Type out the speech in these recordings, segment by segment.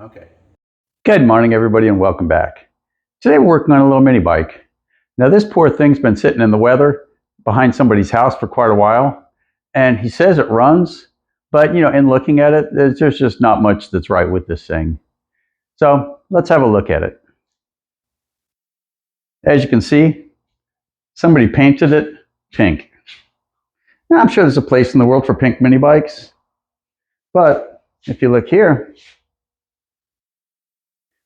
Okay. Good morning, everybody, and welcome back. Today we're working on a little mini bike. Now this poor thing's been sitting in the weather behind somebody's house for quite a while, and he says it runs, but in looking at it, there's just not much that's right with this thing. So let's have a look at it. As you can see, somebody painted it pink. Now I'm sure there's a place in the world for pink mini bikes, but if you look here,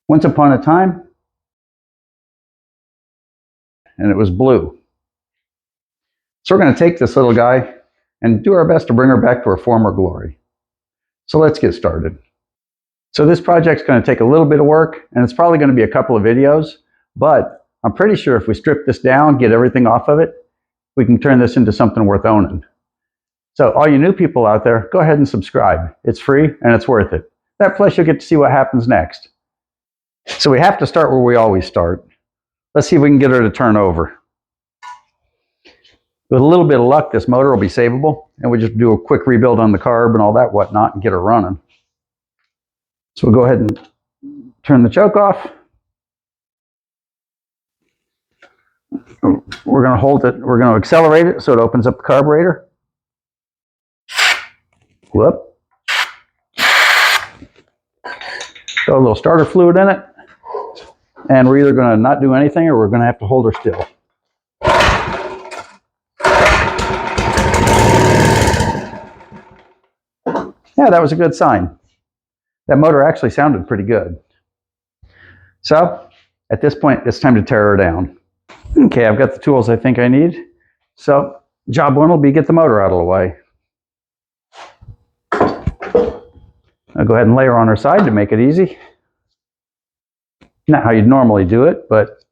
once upon a time, and it was blue. So we're going to take this little guy and do our best to bring her back to her former glory. So let's get started. So this project's going to take a little bit of work, and it's probably going to be a couple of videos, but I'm pretty sure if we strip this down, get everything off of it, we can turn this into something worth owning. So all you new people out there, go ahead and subscribe. It's free and it's worth it. That plus you'll get to see what happens next. So we have to start where we always start. Let's see if we can get her to turn over. With a little bit of luck, this motor will be savable, and we'll just do a quick rebuild on the carb and all that whatnot and get her running. So we'll go ahead and turn the choke off. We're going to hold it, we're going to accelerate it so it opens up the carburetor. Whoop. Throw a little starter fluid in it. And we're either going to not do anything or we're going to have to hold her still. Yeah, that was a good sign. That motor actually sounded pretty good. So, at this point, it's time to tear her down. Okay, I've got the tools I think I need. So, job one will be get the motor out of the way. I'll go ahead and lay her on her side to make it easy. Not how you'd normally do it, but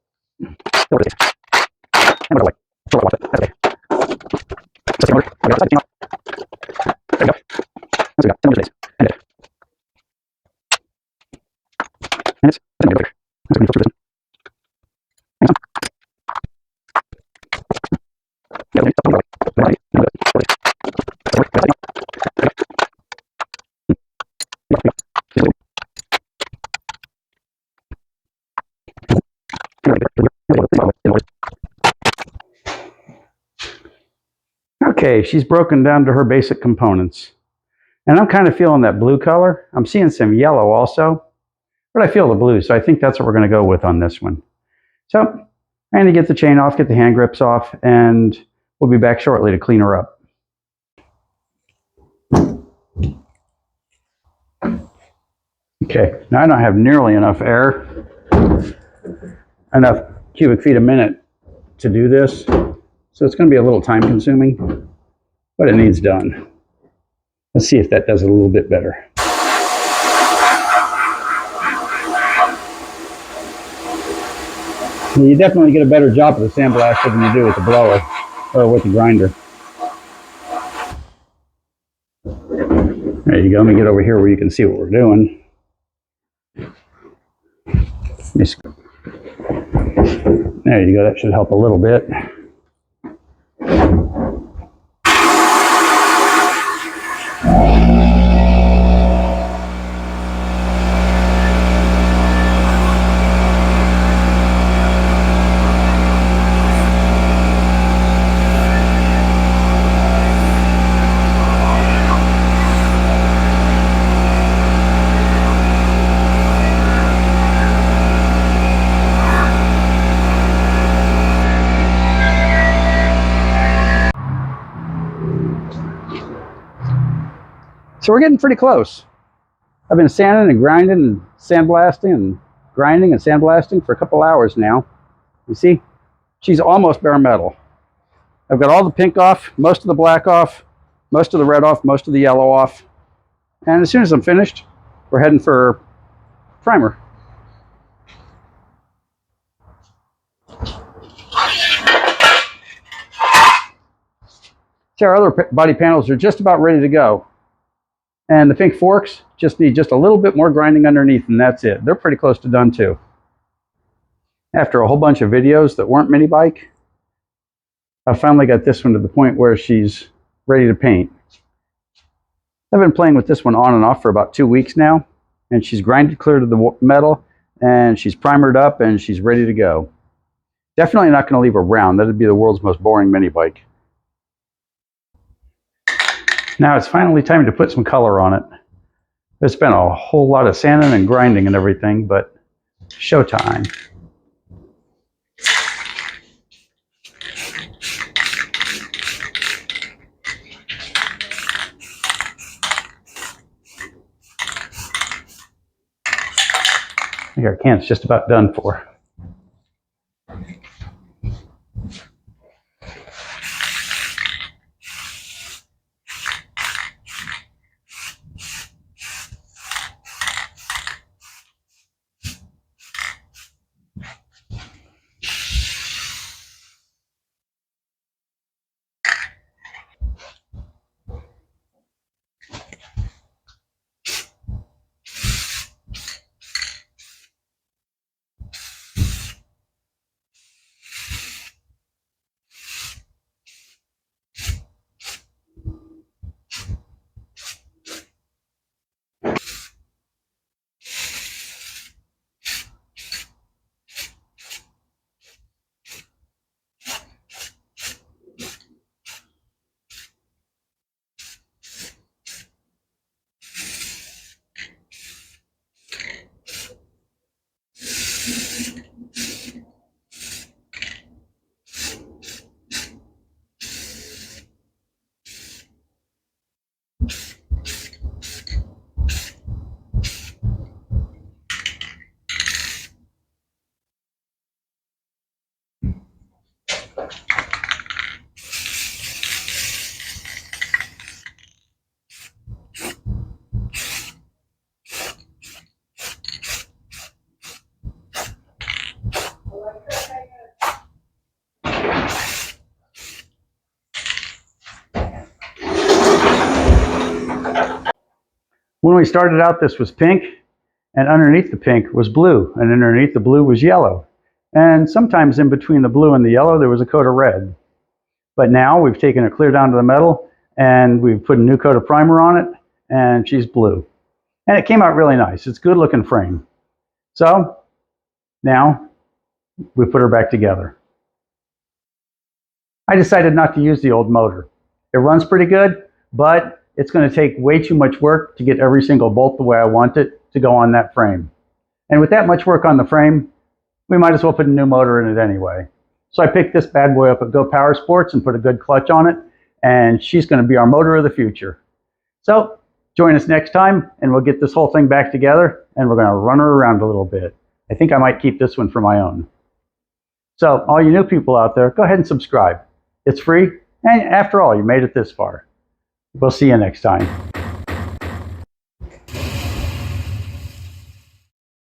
okay, she's broken down to her basic components. And I'm kind of feeling that blue color. I'm seeing some yellow also, but I feel the blue, so I think that's what we're going to go with on this one. So I'm going to get the chain off, get the hand grips off, and we'll be back shortly to clean her up. Okay, now I don't have nearly enough air, enough cubic feet a minute to do this, so it's going to be a little time consuming, but it needs done. Let's see if that does it a little bit better. You definitely get a better job with the sandblaster than you do with the blower or with the grinder. There you go. Let me get over here where you can see what we're doing. There you go. That should help a little bit. So we're getting pretty close. I've been sanding and grinding and sandblasting and grinding and sandblasting for a couple hours now. You see, she's almost bare metal. I've got all the pink off, most of the black off, most of the red off, most of the yellow off. And as soon as I'm finished, we're heading for primer. See, our other body panels are just about ready to go. And the pink forks just need just a little bit more grinding underneath, and that's it. They're pretty close to done too. After a whole bunch of videos that weren't mini bike, I finally got this one to the point where she's ready to paint. I've been playing with this one on and off for about 2 weeks now, and she's grinded clear to the metal, and she's primered up, and she's ready to go. Definitely not going to leave her brown. That would be the world's most boring mini bike. Now it's finally time to put some color on it. There's been a whole lot of sanding and grinding and everything, but showtime. I think our can's just about done for. When we started out, this was pink, and underneath the pink was blue, and underneath the blue was yellow. And sometimes in between the blue and the yellow, there was a coat of red. But now we've taken it clear down to the metal, and we've put a new coat of primer on it, and she's blue. And it came out really nice. It's a good looking frame. So now we put her back together. I decided not to use the old motor. It runs pretty good, but it's going to take way too much work to get every single bolt the way I want it to go on that frame. And with that much work on the frame, we might as well put a new motor in it anyway. So I picked this bad boy up at Go Power Sports and put a good clutch on it, and she's going to be our motor of the future. So join us next time, and we'll get this whole thing back together, and we're going to run her around a little bit. I think I might keep this one for my own. So all you new people out there, go ahead and subscribe. It's free, and after all, you made it this far. We'll see you next time.